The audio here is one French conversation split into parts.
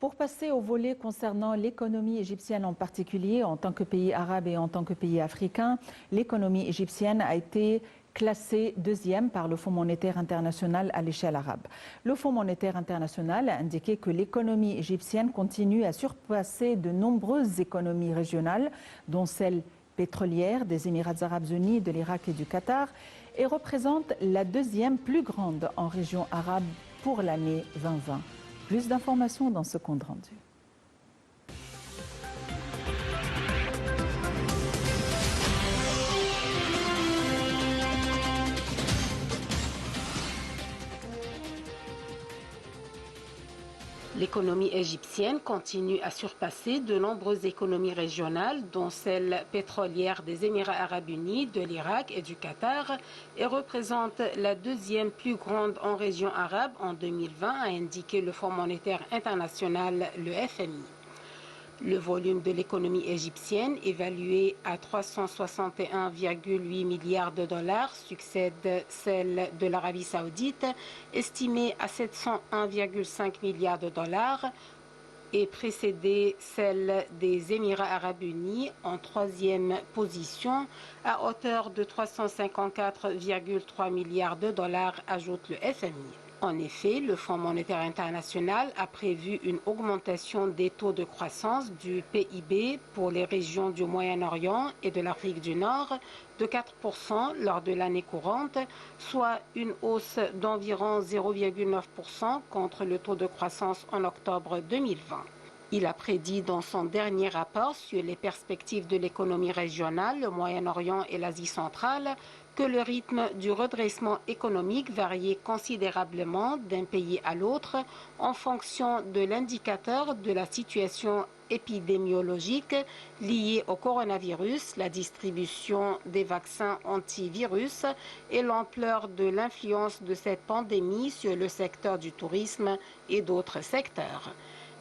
Pour passer au volet concernant l'économie égyptienne en particulier, en tant que pays arabe et en tant que pays africain, l'économie égyptienne a été classée deuxième par le Fonds monétaire international à l'échelle arabe. Le Fonds monétaire international a indiqué que l'économie égyptienne continue à surpasser de nombreuses économies régionales, dont celle pétrolière des Émirats arabes unis, de l'Irak et du Qatar, et représente la deuxième plus grande en région arabe pour l'année 2020. Plus d'informations dans ce compte rendu. L'économie égyptienne continue à surpasser de nombreuses économies régionales, dont celle pétrolière des Émirats arabes unis, de l'Irak et du Qatar, et représente la deuxième plus grande en région arabe en 2020, a indiqué le Fonds monétaire international, le FMI. Le volume de l'économie égyptienne, évalué à 361,8 milliards de dollars, succède celle de l'Arabie saoudite, estimée à 701,5 milliards de dollars, et précédait celle des Émirats arabes unis en troisième position, à hauteur de 354,3 milliards de dollars, ajoute le FMI. En effet, le Fonds monétaire international a prévu une augmentation des taux de croissance du PIB pour les régions du Moyen-Orient et de l'Afrique du Nord de 4% lors de l'année courante, soit une hausse d'environ 0,9% contre le taux de croissance en octobre 2020. Il a prédit dans son dernier rapport sur les perspectives de l'économie régionale, le Moyen-Orient et l'Asie centrale, que le rythme du redressement économique variait considérablement d'un pays à l'autre en fonction de l'indicateur de la situation épidémiologique liée au coronavirus, la distribution des vaccins antivirus et l'ampleur de l'influence de cette pandémie sur le secteur du tourisme et d'autres secteurs.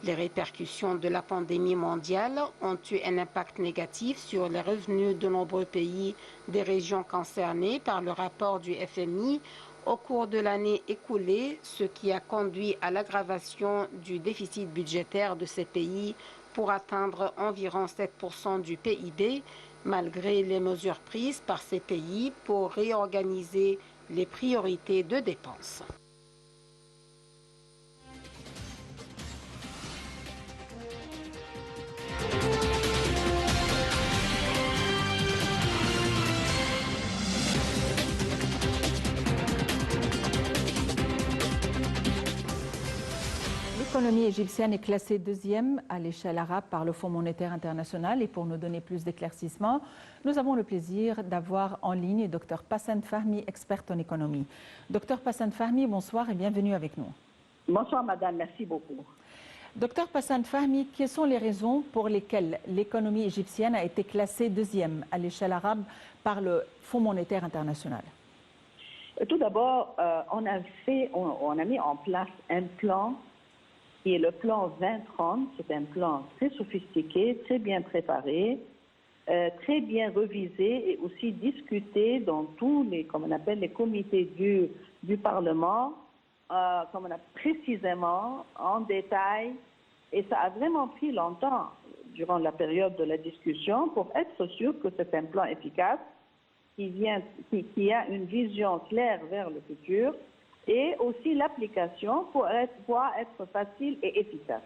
Les répercussions de la pandémie mondiale ont eu un impact négatif sur les revenus de nombreux pays des régions concernées par le rapport du FMI au cours de l'année écoulée, ce qui a conduit à l'aggravation du déficit budgétaire de ces pays pour atteindre environ 7% du PIB, malgré les mesures prises par ces pays pour réorganiser les priorités de dépenses. L'économie égyptienne est classée deuxième à l'échelle arabe par le Fonds monétaire international et pour nous donner plus d'éclaircissements, nous avons le plaisir d'avoir en ligne Dr Passant Fahmy, experte en économie. Dr Passant Fahmy, bonsoir et bienvenue avec nous. Bonsoir madame, merci beaucoup. Dr Passant Fahmy, quelles sont les raisons pour lesquelles l'économie égyptienne a été classée deuxième à l'échelle arabe par le Fonds monétaire international? Tout d'abord, on a mis en place un plan qui est le plan 2030. C'est un plan très sophistiqué, très bien préparé, très bien revisé et aussi discuté dans tous les, comme on appelle, les comités du Parlement, comme on a précisément, en détail. Et ça a vraiment pris longtemps durant la période de la discussion pour être sûr que c'est un plan efficace qui a une vision claire vers le futur et aussi l'application pour être facile et efficace.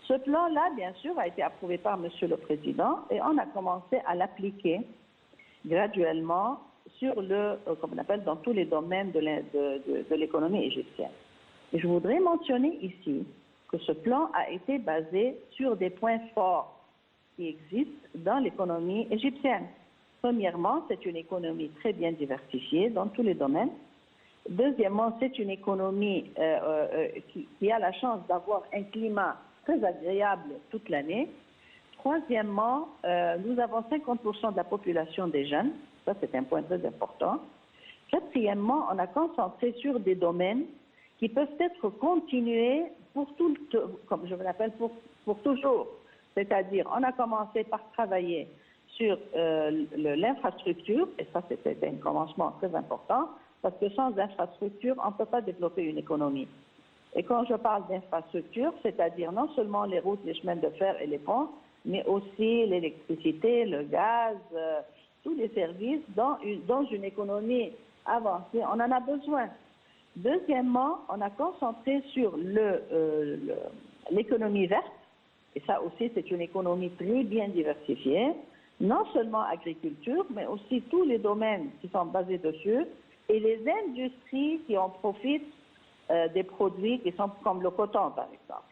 Ce plan-là, bien sûr, a été approuvé par Monsieur le Président et on a commencé à l'appliquer graduellement comme on appelle, dans tous les domaines de l'économie égyptienne. Et je voudrais mentionner ici que ce plan a été basé sur des points forts qui existent dans l'économie égyptienne. Premièrement, c'est une économie très bien diversifiée dans tous les domaines. Deuxièmement, c'est une économie qui a la chance d'avoir un climat très agréable toute l'année. Troisièmement, nous avons 50% de la population des jeunes. Ça, c'est un point très important. Quatrièmement, on a concentré sur des domaines qui peuvent être continués comme je l'appelle, pour toujours. C'est-à-dire, on a commencé par travailler sur l'infrastructure, et ça, c'était un commencement très important, parce que sans infrastructure, on ne peut pas développer une économie. Et quand je parle d'infrastructure, c'est-à-dire non seulement les routes, les chemins de fer et les ponts, mais aussi l'électricité, le gaz, tous les services dans une économie avancée, on en a besoin. Deuxièmement, on a concentré sur l'économie verte, et ça aussi c'est une économie très bien diversifiée, non seulement agriculture, mais aussi tous les domaines qui sont basés dessus, et les industries qui en profitent des produits qui sont comme le coton par exemple.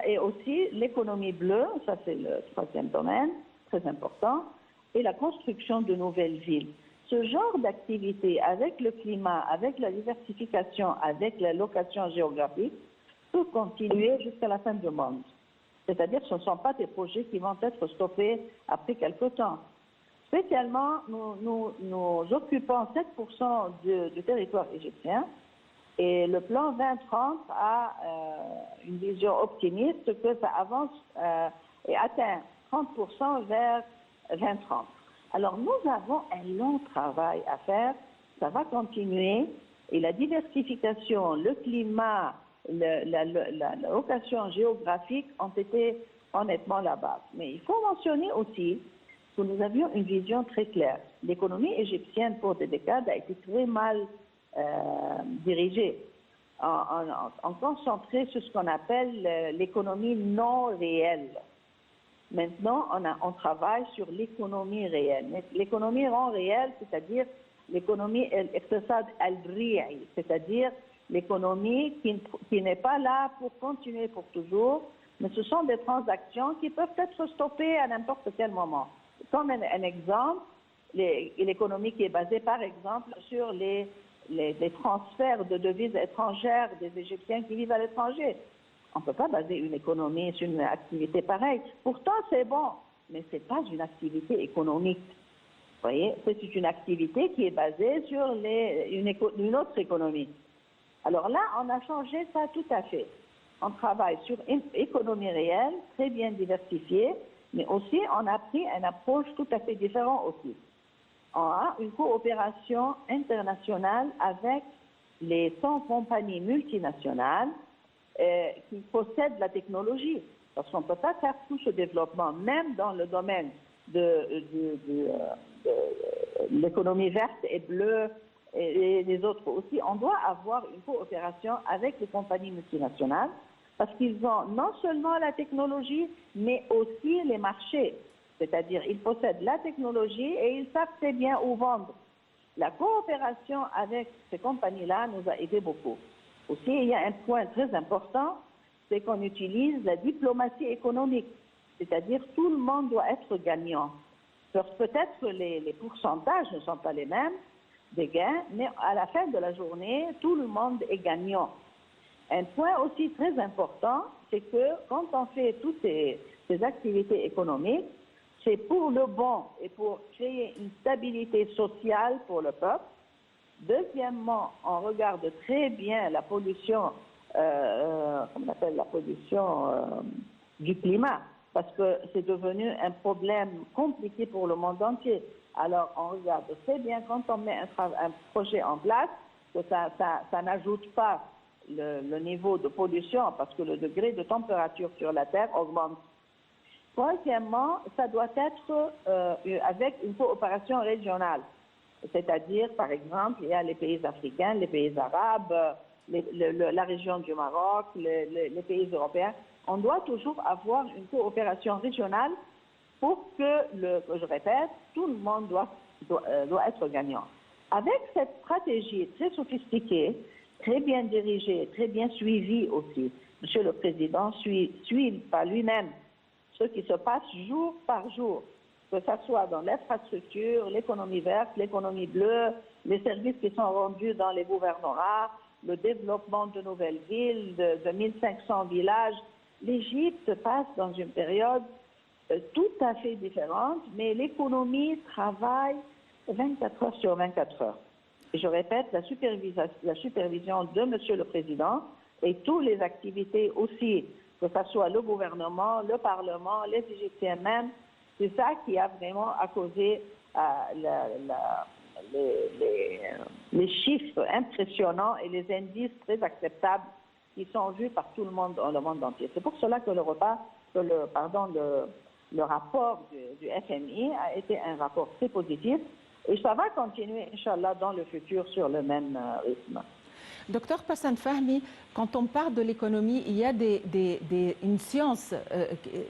Et aussi l'économie bleue, ça c'est le troisième domaine, très important, et la construction de nouvelles villes. Ce genre d'activité avec le climat, avec la diversification, avec la location géographique, peut continuer jusqu'à la fin du monde. C'est-à-dire que ce ne sont pas des projets qui vont être stoppés après quelque temps. Spécialement, nous occupons 7% du territoire égyptien et le plan 2030 a une vision optimiste que ça avance et atteint 30% vers 2030. Alors nous avons un long travail à faire, ça va continuer et la diversification, le climat, la location géographique ont été honnêtement la base. Mais il faut mentionner aussi que nous avions une vision très claire. L'économie égyptienne pour des décades a été très mal dirigée. On concentrait sur ce qu'on appelle l'économie non réelle. Maintenant, on travaille sur l'économie réelle. L'économie non réelle, c'est-à-dire l'économie c'est-à-dire l'économie qui n'est pas là pour continuer pour toujours, mais ce sont des transactions qui peuvent être stoppées à n'importe quel moment. Comme un exemple, l'économie qui est basée par exemple sur les transferts de devises étrangères des Égyptiens qui vivent à l'étranger. On ne peut pas baser une économie sur une activité pareille. Pourtant, c'est bon, mais ce n'est pas une activité économique. Vous voyez, c'est une activité qui est basée sur une autre économie. Alors là, on a changé ça tout à fait. On travaille sur une économie réelle, très bien diversifiée, mais aussi on a pris une approche tout à fait différente aussi. On a une coopération internationale avec les 100 compagnies multinationales qui possèdent la technologie. Parce qu'on ne peut pas faire tout ce développement, même dans le domaine de l'économie verte et bleue et les autres aussi. On doit avoir une coopération avec les compagnies multinationales parce qu'ils ont non seulement la technologie, mais aussi les marchés. C'est-à-dire ils possèdent la technologie et ils savent très bien où vendre. La coopération avec ces compagnies-là nous a aidé beaucoup. Aussi, il y a un point très important, c'est qu'on utilise la diplomatie économique. C'est-à-dire tout le monde doit être gagnant. Peut-être que les pourcentages ne sont pas les mêmes des gains, mais à la fin de la journée, tout le monde est gagnant. Un point aussi très important, c'est que quand on fait toutes ces activités économiques, c'est pour le bon et pour créer une stabilité sociale pour le peuple. Deuxièmement, on regarde très bien la pollution, on appelle la pollution du climat, parce que c'est devenu un problème compliqué pour le monde entier. Alors, on regarde très bien quand on met un projet en place, que ça n'ajoute pas le niveau de pollution, parce que le degré de température sur la Terre augmente. Troisièmement, ça doit être avec une coopération régionale. C'est-à-dire, par exemple, il y a les pays africains, les pays arabes, la région du Maroc, les pays européens. On doit toujours avoir une coopération régionale pour que, je répète, tout le monde doit être gagnant. Avec cette stratégie très sophistiquée, très bien dirigée, très bien suivie aussi, Monsieur le Président suit par lui-même ce qui se passe jour par jour, que ce soit dans l'infrastructure, l'économie verte, l'économie bleue, les services qui sont rendus dans les gouvernorats, le développement de nouvelles villes, de 1500 villages. L'Égypte passe dans une période tout à fait différente, mais l'économie travaille 24 heures sur 24 heures. Et je répète, la supervision de Monsieur le Président et toutes les activités aussi, que ce soit le gouvernement, le Parlement, les Égyptiens même, c'est ça qui a vraiment causé les chiffres impressionnants et les indices très acceptables qui sont vues par tout le monde entier. C'est pour cela que le rapport du FMI a été un rapport très positif et ça va continuer, Inch'Allah, dans le futur sur le même rythme. Docteur Passan Fahmy, quand on parle de l'économie, il y a une science,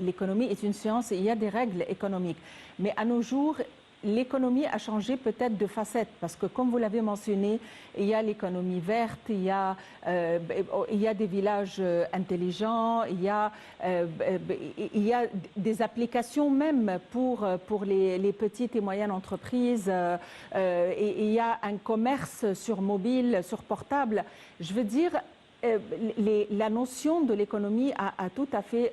l'économie est une science, il y a des règles économiques. Mais à nos jours, l'économie a changé peut-être de facette, parce que comme vous l'avez mentionné, il y a l'économie verte, il y a des villages intelligents, il y a des applications même pour les petites et moyennes entreprises, et il y a un commerce sur mobile, sur portable. Je veux dire, la notion de l'économie a tout à fait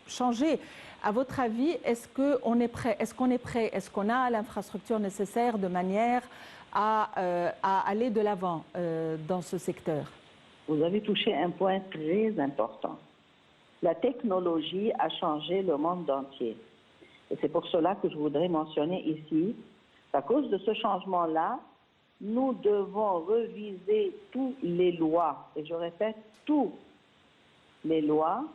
changé. À votre avis, est-ce qu'on est prêt? Est-ce qu'on a l'infrastructure nécessaire de manière à aller de l'avant dans ce secteur? Vous avez touché un point très important. La technologie a changé le monde entier. Et c'est pour cela que je voudrais mentionner ici, à cause de ce changement-là, nous devons reviser toutes les lois, et je répète, toutes les lois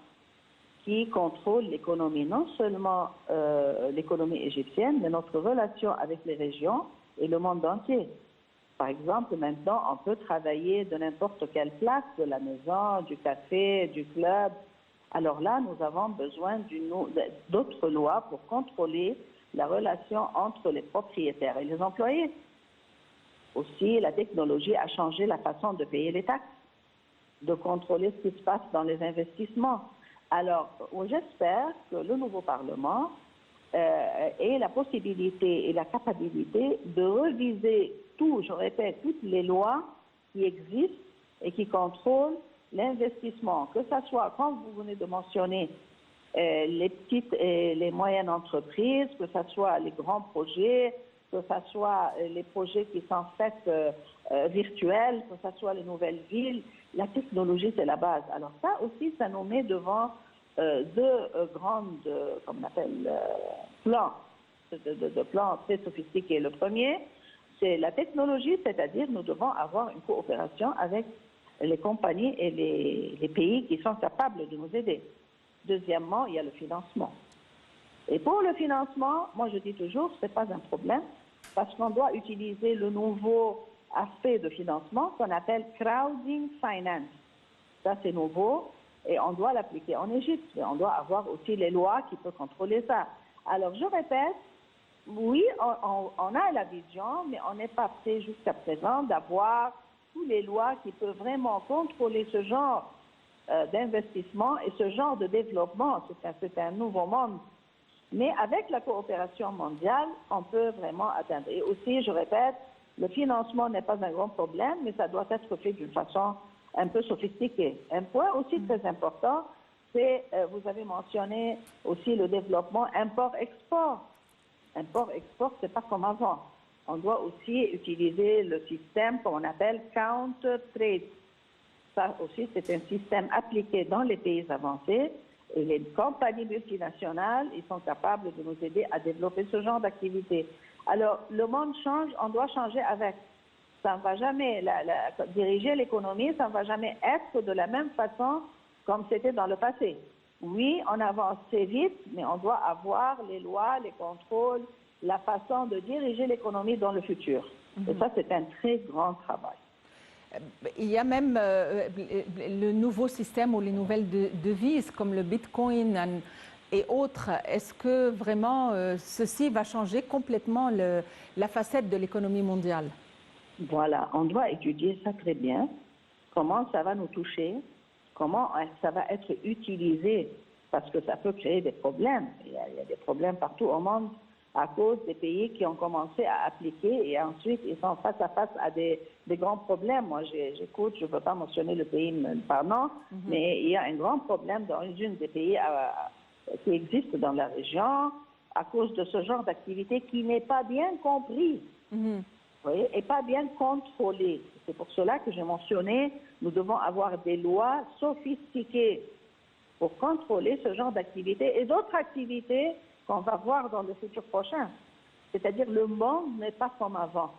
qui contrôlent l'économie, non seulement l'économie égyptienne, mais notre relation avec les régions et le monde entier. Par exemple, maintenant, on peut travailler de n'importe quelle place, de la maison, du café, du club. Alors là, nous avons besoin d'autres lois pour contrôler la relation entre les propriétaires et les employés. Aussi, la technologie a changé la façon de payer les taxes, de contrôler ce qui se passe dans les investissements. Alors, j'espère que le nouveau Parlement ait la possibilité et la capacité de reviser je répète, toutes les lois qui existent et qui contrôlent l'investissement, que ce soit, comme vous venez de mentionner, les petites et les moyennes entreprises, que ce soit les grands projets, que ce soit les projets qui sont faits virtuels, que ce soit les nouvelles villes. La technologie, c'est la base. Alors ça aussi, ça nous met devant deux grandes, comme on appelle, plans, de plans très sophistiqués. Le premier, c'est la technologie, c'est-à-dire nous devons avoir une coopération avec les compagnies et les pays qui sont capables de nous aider. Deuxièmement, il y a le financement. Et pour le financement, moi je dis toujours, ce n'est pas un problème, parce qu'on doit utiliser le nouveau aspect de financement qu'on appelle crowding finance. Ça c'est nouveau et on doit l'appliquer en Égypte. Et on doit avoir aussi les lois qui peuvent contrôler ça. Alors je répète, oui, on a la vision, mais on n'est pas prêt jusqu'à présent d'avoir toutes les lois qui peuvent vraiment contrôler ce genre d'investissement et ce genre de développement. C'est un nouveau monde. Mais avec la coopération mondiale, on peut vraiment atteindre. Et aussi, je répète, le financement n'est pas un grand problème, mais ça doit être fait d'une façon un peu sophistiquée. Un point aussi très important, c'est, vous avez mentionné aussi le développement import-export. Import-export, c'est pas comme avant. On doit aussi utiliser le système qu'on appelle counter-trade. Ça aussi, c'est un système appliqué dans les pays avancés et les compagnies multinationales, ils sont capables de nous aider à développer ce genre d'activité. Alors, le monde change, on doit changer avec. Ça ne va jamais, diriger l'économie, ça ne va jamais être de la même façon comme c'était dans le passé. Oui, on avance très vite, mais on doit avoir les lois, les contrôles, la façon de diriger l'économie dans le futur. Et ça, c'est un très grand travail. Il y a même le nouveau système ou les nouvelles devises comme le Bitcoin et autres. Est-ce que vraiment ceci va changer complètement la facette de l'économie mondiale? Voilà, on doit étudier ça très bien. Comment ça va nous toucher? Comment ça va être utilisé? Parce que ça peut créer des problèmes. Il y a des problèmes partout au monde à cause des pays qui ont commencé à appliquer et ensuite ils sont face à face à des grands problèmes. Moi, j'écoute, je ne veux pas mentionner le pays par nom, mais il y a un grand problème dans une des pays qui existe dans la région à cause de ce genre d'activité qui n'est pas bien compris. Vous voyez, et pas bien contrôlé. C'est pour cela que j'ai mentionné, nous devons avoir des lois sophistiquées pour contrôler ce genre d'activité et d'autres activités qu'on va voir dans le futur prochain. C'est-à-dire le monde n'est pas comme avant.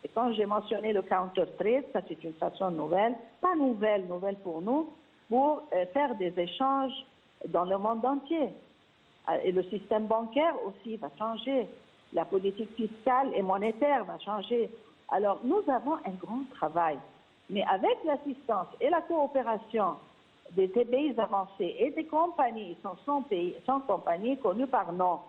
Et quand j'ai mentionné le counter-trade, ça c'est une façon nouvelle, pas nouvelle pour nous, pour faire des échanges dans le monde entier. Et le système bancaire aussi va changer. La politique fiscale et monétaire va changer. Alors, nous avons un grand travail. Mais avec l'assistance et la coopération des pays avancés et des compagnies, sont compagnies connues par nom.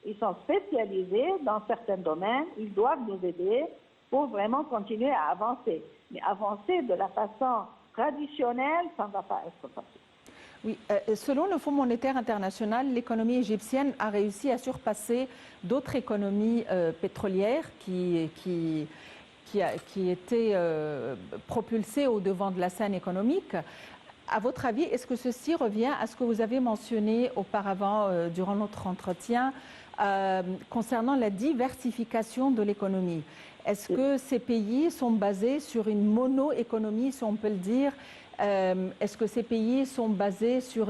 Ils sont spécialisés dans certains domaines. Ils doivent nous aider pour vraiment continuer à avancer. Mais avancer de la façon traditionnelle, ça ne va pas être facile. Oui, selon le Fonds monétaire international, l'économie égyptienne a réussi à surpasser d'autres économies pétrolières qui étaient propulsées au devant de la scène économique. À votre avis, est-ce que ceci revient à ce que vous avez mentionné auparavant durant notre entretien concernant la diversification de l'économie? Est-ce que ces pays sont basés sur une mono-économie, si on peut le dire? Est-ce que ces pays sont basés sur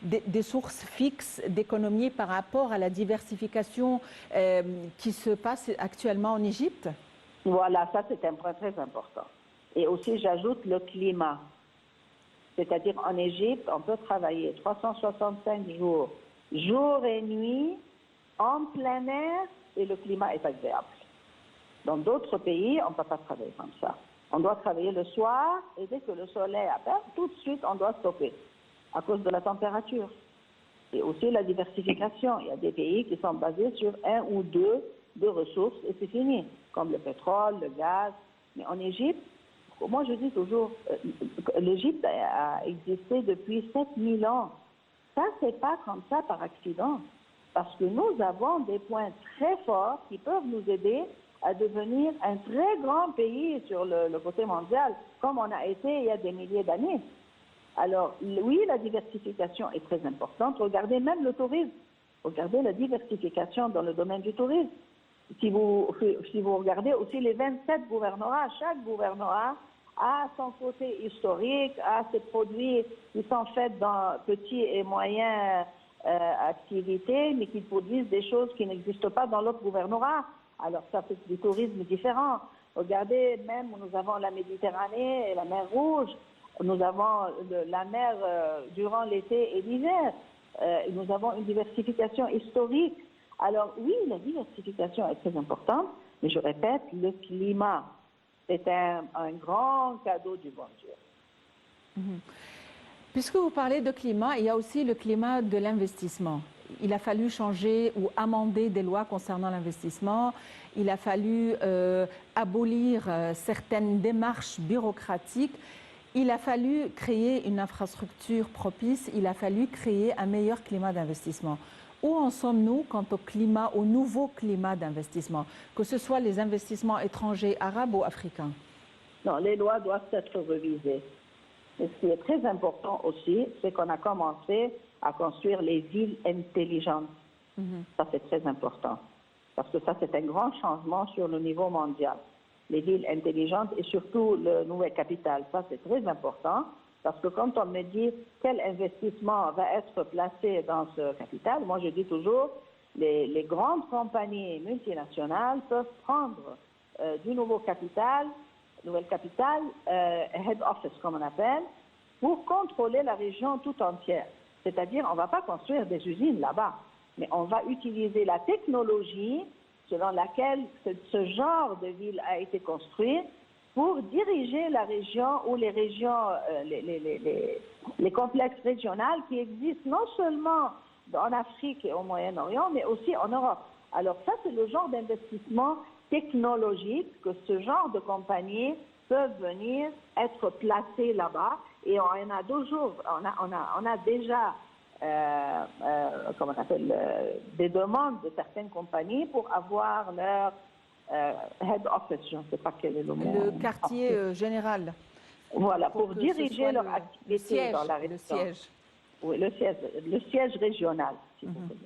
des sources fixes d'économie par rapport à la diversification qui se passe actuellement en Égypte? Voilà, ça c'est un point très important. Et aussi j'ajoute le climat. C'est-à-dire en Égypte, on peut travailler 365 jours, jour et nuit, en plein air, et le climat est agréable. Dans d'autres pays, on ne peut pas travailler comme ça. On doit travailler le soir, et dès que le soleil apparaît, tout de suite, on doit stopper, à cause de la température. Et aussi la diversification. Il y a des pays qui sont basés sur un ou deux ressources, et c'est fini, comme le pétrole, le gaz. Mais en Égypte, moi je dis toujours, l'Égypte a existé depuis 7000 ans. Ça, c'est pas comme ça par accident. Parce que nous avons des points très forts qui peuvent nous aider à devenir un très grand pays sur le côté mondial, comme on a été il y a des milliers d'années. Alors, oui, la diversification est très importante. Regardez même le tourisme. Regardez la diversification dans le domaine du tourisme. Si vous regardez aussi les 27 gouvernorats, chaque gouvernorat a son côté historique, a ses produits qui sont faits dans petits et moyens activités, mais qui produisent des choses qui n'existent pas dans l'autre gouvernorat. Alors ça, c'est du tourisme différent. Regardez, même nous avons la Méditerranée et la mer Rouge, nous avons la mer durant l'été et l'hiver, nous avons une diversification historique. Alors oui, la diversification est très importante, mais je répète, le climat, c'est un grand cadeau du bon Dieu. Puisque vous parlez de climat, il y a aussi le climat de l'investissement. Il a fallu changer ou amender des lois concernant l'investissement. Il a fallu abolir certaines démarches bureaucratiques. Il a fallu créer une infrastructure propice. Il a fallu créer un meilleur climat d'investissement. Où en sommes-nous quant au climat, au nouveau climat d'investissement, que ce soit les investissements étrangers, arabes ou africains? Non, les lois doivent être révisées. Et ce qui est très important aussi, c'est qu'on a commencé à construire les villes intelligentes. Ça, c'est très important. Parce que ça, c'est un grand changement sur le niveau mondial. Les villes intelligentes et surtout le nouvel capital. Ça, c'est très important. Parce que quand on me dit quel investissement va être placé dans ce capital, moi je dis toujours, les grandes compagnies multinationales peuvent prendre du nouveau capital, head office comme on appelle, pour contrôler la région tout entière. C'est-à-dire, on ne va pas construire des usines là-bas, mais on va utiliser la technologie selon laquelle ce genre de ville a été construit pour diriger la région ou les régions, les complexes régionaux qui existent non seulement en Afrique et au Moyen-Orient, mais aussi en Europe. Alors ça, c'est le genre d'investissement technologique que ce genre de compagnies peuvent venir être placées là-bas. Et on a toujours, on a déjà comment on appelle, des demandes de certaines compagnies pour avoir leur head office, je ne sais pas quel est le mot. Le quartier général. Voilà, pour diriger leur activité dans la région. Le siège. Oui, le siège régional, si vous voulez.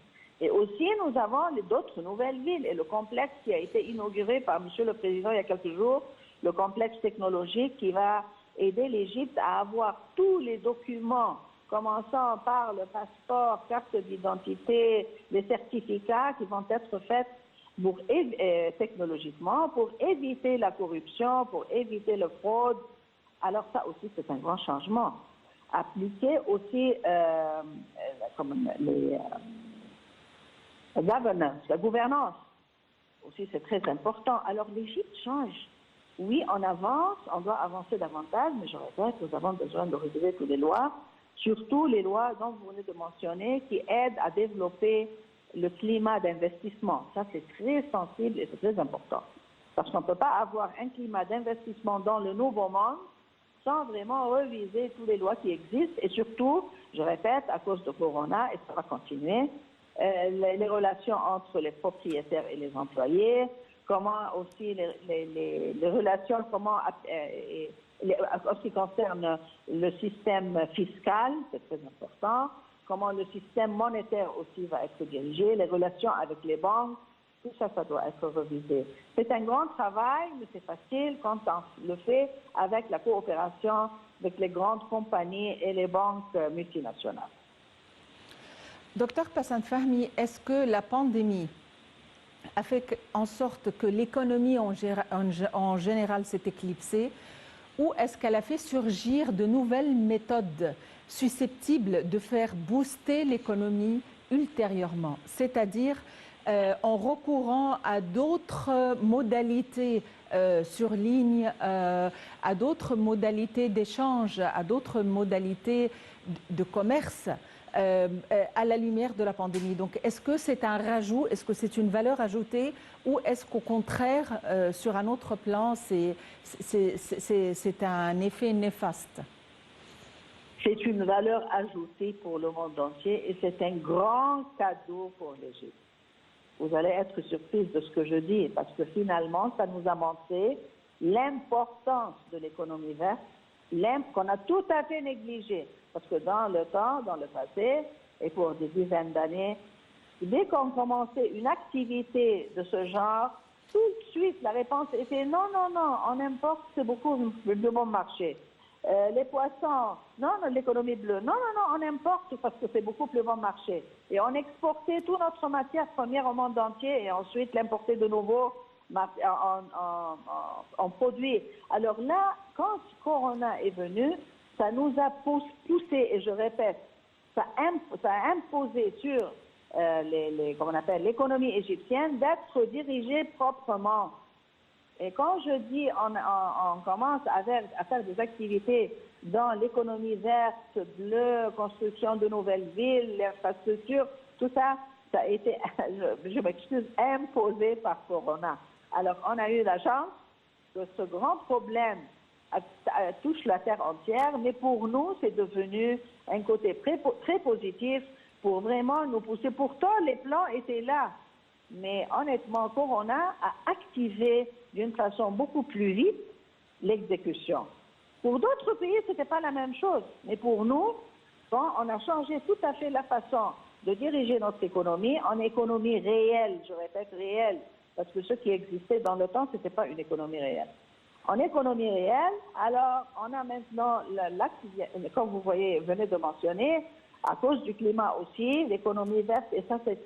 Et aussi, nous avons d'autres nouvelles villes. Et le complexe qui a été inauguré par M. le Président il y a quelques jours, le complexe technologique qui va aider l'Égypte à avoir tous les documents, commençant par le passeport, carte d'identité, les certificats qui vont être faits technologiquement pour éviter la corruption, pour éviter la fraude. Alors ça aussi, c'est un grand changement. appliquer aussi la gouvernance. Aussi, c'est très important. Alors, l'Égypte change. Oui, on avance, on doit avancer davantage, mais je répète, nous avons besoin de réviser toutes les lois, surtout les lois dont vous venez de mentionner, qui aident à développer le climat d'investissement. Ça, c'est très sensible et c'est très important. Parce qu'on ne peut pas avoir un climat d'investissement dans le nouveau monde sans vraiment reviser toutes les lois qui existent. Et surtout, je répète, à cause de Corona, et ça va continuer, les relations entre les propriétaires et les employés, comment aussi les relations, en ce qui concerne le système fiscal, c'est très important, comment le système monétaire aussi va être dirigé, les relations avec les banques, tout ça, ça doit être revisé. C'est un grand travail, mais c'est facile quand on le fait avec la coopération avec les grandes compagnies et les banques multinationales. Docteur Passan Fahmy, est-ce que la pandémie a fait en sorte que l'économie en général s'est éclipsée, ou est-ce qu'elle a fait surgir de nouvelles méthodes susceptibles de faire booster l'économie ultérieurement, c'est-à-dire en recourant à d'autres modalités sur ligne, à d'autres modalités d'échange, à d'autres modalités de commerce à la lumière de la pandémie. Donc, est-ce que c'est un rajout, est-ce que c'est une valeur ajoutée, ou est-ce qu'au contraire, sur un autre plan, c'est un effet néfaste? C'est une valeur ajoutée pour le monde entier et c'est un grand cadeau pour l'Égypte. Vous allez être surprise de ce que je dis, parce que finalement, ça nous a montré l'importance de l'économie verte, qu'on a tout à fait négligée. Parce que dans le temps, dans le passé, et pour des dizaines d'années, dès qu'on commençait une activité de ce genre, tout de suite, la réponse était non, non, non, on importe, c'est beaucoup de bon marché. Les poissons, non, l'économie bleue, non, non, non, on importe parce que c'est beaucoup plus bon marché. Et on exportait toute notre matière première au monde entier et ensuite l'importer de nouveau en produit. Alors là, quand Corona est venu, ça nous a poussé, et je répète, ça a imposé sur l'économie égyptienne d'être dirigée proprement. Et quand je dis on commence à faire des activités dans l'économie verte, bleue, construction de nouvelles villes, l'infrastructure, tout ça, ça a été, je m'excuse, imposé par Corona. Alors on a eu la chance que ce grand problème touche la terre entière, mais pour nous, c'est devenu un côté très positif pour vraiment nous pousser. Pourtant, les plans étaient là. Mais honnêtement, Corona a activé d'une façon beaucoup plus vite l'exécution. Pour d'autres pays, ce n'était pas la même chose. Mais pour nous, bon, on a changé tout à fait la façon de diriger notre économie en économie réelle, je répète réelle, parce que ce qui existait dans le temps, ce n'était pas une économie réelle. En économie réelle, alors on a maintenant, comme vous venez de mentionner, à cause du climat aussi, l'économie verte, et ça c'est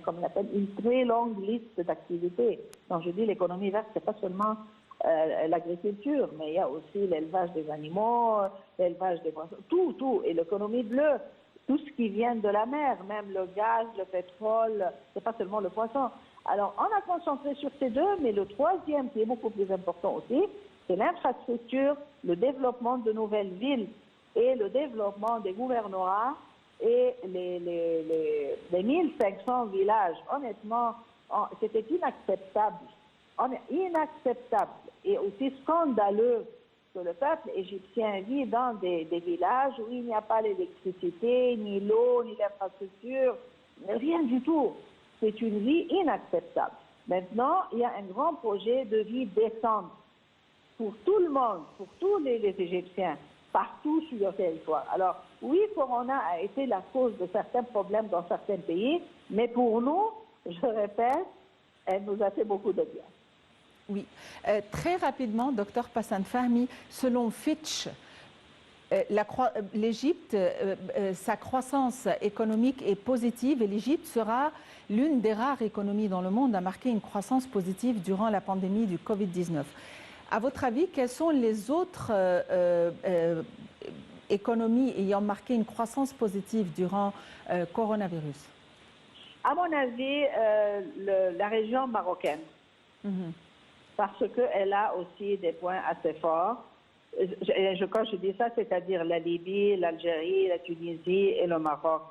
comme on appelle une très longue liste d'activités. Quand je dis l'économie verte, c'est pas seulement l'agriculture, mais il y a aussi l'élevage des animaux, l'élevage des poissons, tout, et l'économie bleue, tout ce qui vient de la mer, même le gaz, le pétrole, c'est pas seulement le poisson. Alors on a concentré sur ces deux, mais le troisième qui est beaucoup plus important aussi, c'est l'infrastructure, le développement de nouvelles villes et le développement des gouvernorats et les 1500 villages. Honnêtement, c'était inacceptable. Inacceptable et aussi scandaleux que le peuple égyptien vit dans des villages où il n'y a pas l'électricité, ni l'eau, ni l'infrastructure, rien du tout. C'est une vie inacceptable. Maintenant, il y a un grand projet de vie décente pour tout le monde, pour tous les Égyptiens, partout sur le territoire. Alors, oui, Corona a été la cause de certains problèmes dans certains pays, mais pour nous, je répète, elle nous a fait beaucoup de bien. Oui. Très rapidement, docteur Passan Fahmy, selon Fitch, l'Égypte, sa croissance économique est positive et l'Égypte sera l'une des rares économies dans le monde à marquer une croissance positive durant la pandémie du Covid-19. À votre avis, quels sont les autres économies ayant marqué une croissance positive durant le coronavirus? À mon avis, la région marocaine, parce qu'elle a aussi des points assez forts. Quand je dis ça, c'est-à-dire la Libye, l'Algérie, la Tunisie et le Maroc.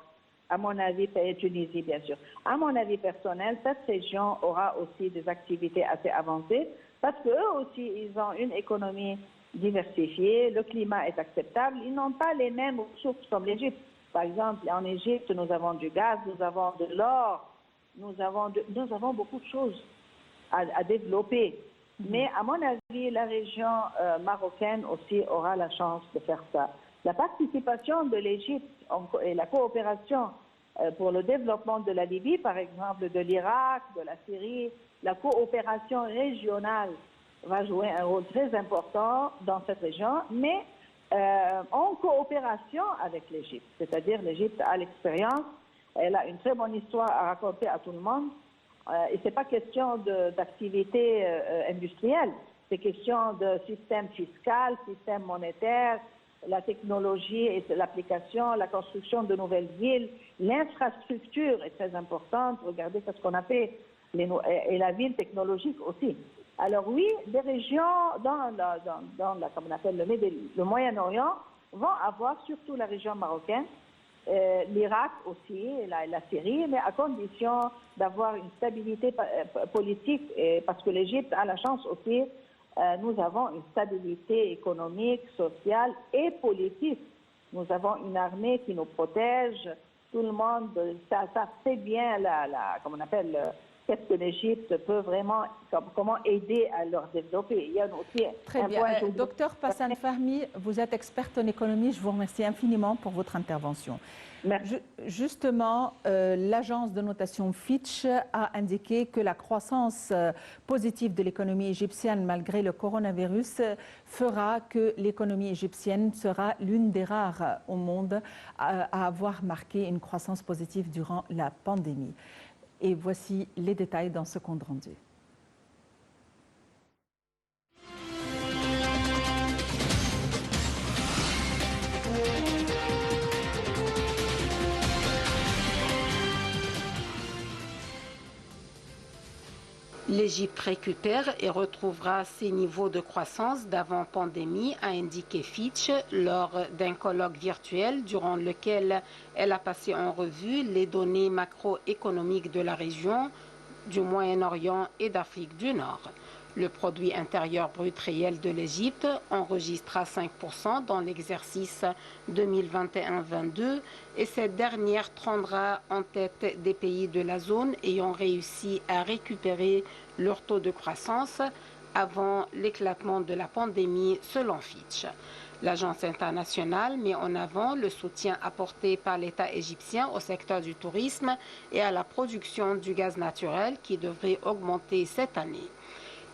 À mon avis, et Tunisie, bien sûr. À mon avis personnel, cette région aura aussi des activités assez avancées parce qu'eux aussi, ils ont une économie diversifiée, le climat est acceptable, ils n'ont pas les mêmes ressources comme l'Égypte. Par exemple, en Égypte, nous avons du gaz, nous avons de l'or, nous avons beaucoup de choses à développer. Mais à mon avis, la région marocaine aussi aura la chance de faire ça. La participation de l'Égypte et la coopération pour le développement de la Libye, par exemple, de l'Irak, de la Syrie, la coopération régionale va jouer un rôle très important dans cette région, mais en coopération avec l'Égypte. C'est-à-dire l'Égypte a l'expérience, elle a une très bonne histoire à raconter à tout le monde. Et ce n'est pas question d'activité industrielle, c'est question de système fiscal, système monétaire, la technologie et l'application, la construction de nouvelles villes, l'infrastructure est très importante. Regardez ce qu'on a fait, et la ville technologique aussi. Alors oui, des régions comme on appelle le Moyen-Orient vont avoir, surtout la région marocaine, l'Irak aussi, la Syrie, mais à condition d'avoir une stabilité politique, parce que l'Égypte a la chance aussi, nous avons une stabilité économique, sociale et politique. Nous avons une armée qui nous protège, tout le monde, ça sait bien comme on appelle, qu'est-ce que l'Égypte peut vraiment, comment aider à leur développer. Il y a aussi Très bien. Docteur Passan Fahmi, vous êtes experte en économie, je vous remercie infiniment pour votre intervention. Justement, l'agence de notation Fitch a indiqué que la croissance positive de l'économie égyptienne malgré le coronavirus fera que l'économie égyptienne sera l'une des rares au monde à avoir marqué une croissance positive durant la pandémie. Et voici les détails dans ce compte rendu. L'Égypte récupère et retrouvera ses niveaux de croissance d'avant-pandémie, a indiqué Fitch lors d'un colloque virtuel durant lequel elle a passé en revue les données macroéconomiques de la région, du Moyen-Orient et d'Afrique du Nord. Le produit intérieur brut réel de l'Égypte enregistra 5% dans l'exercice 2021-22 et cette dernière trônera en tête des pays de la zone ayant réussi à récupérer leur taux de croissance avant l'éclatement de la pandémie selon Fitch. L'agence internationale met en avant le soutien apporté par l'État égyptien au secteur du tourisme et à la production du gaz naturel qui devrait augmenter cette année.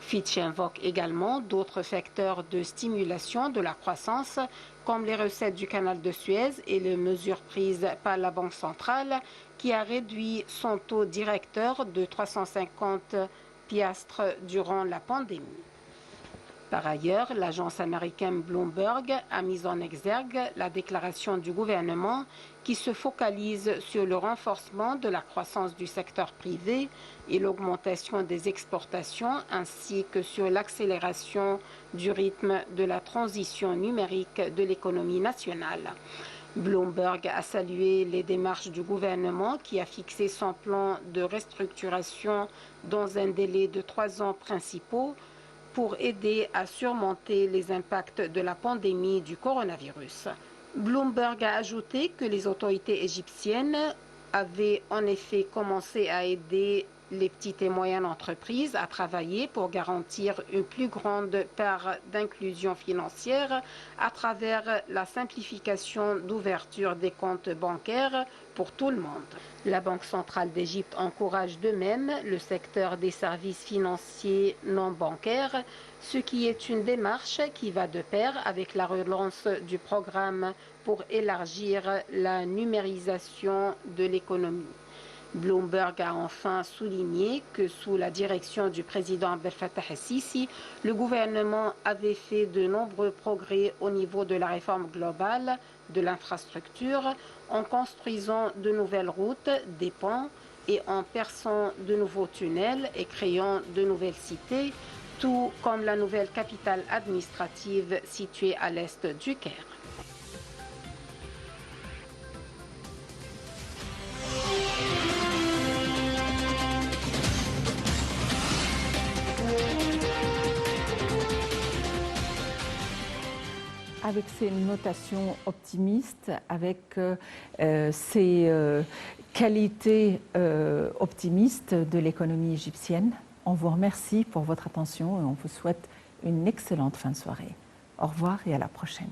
Fitch invoque également d'autres facteurs de stimulation de la croissance, comme les recettes du canal de Suez et les mesures prises par la Banque centrale, qui a réduit son taux directeur de 350 piastres durant la pandémie. Par ailleurs, l'agence américaine Bloomberg a mis en exergue la déclaration du gouvernement qui se focalise sur le renforcement de la croissance du secteur privé et l'augmentation des exportations, ainsi que sur l'accélération du rythme de la transition numérique de l'économie nationale. Bloomberg a salué les démarches du gouvernement qui a fixé son plan de restructuration dans un délai de 3 ans principaux pour aider à surmonter les impacts de la pandémie du coronavirus. Bloomberg a ajouté que les autorités égyptiennes avaient en effet commencé à aider les petites et moyennes entreprises à travailler pour garantir une plus grande part d'inclusion financière à travers la simplification d'ouverture des comptes bancaires pour tout le monde. La Banque centrale d'Égypte encourage de même le secteur des services financiers non bancaires, ce qui est une démarche qui va de pair avec la relance du programme pour élargir la numérisation de l'économie. Bloomberg a enfin souligné que sous la direction du président Abdel Fattah el-Sisi, le gouvernement avait fait de nombreux progrès au niveau de la réforme globale de l'infrastructure en construisant de nouvelles routes, des ponts et en perçant de nouveaux tunnels et créant de nouvelles cités, tout comme la nouvelle capitale administrative située à l'est du Caire. Avec ces notations optimistes, avec ces qualités optimistes de l'économie égyptienne, on vous remercie pour votre attention et on vous souhaite une excellente fin de soirée. Au revoir et à la prochaine.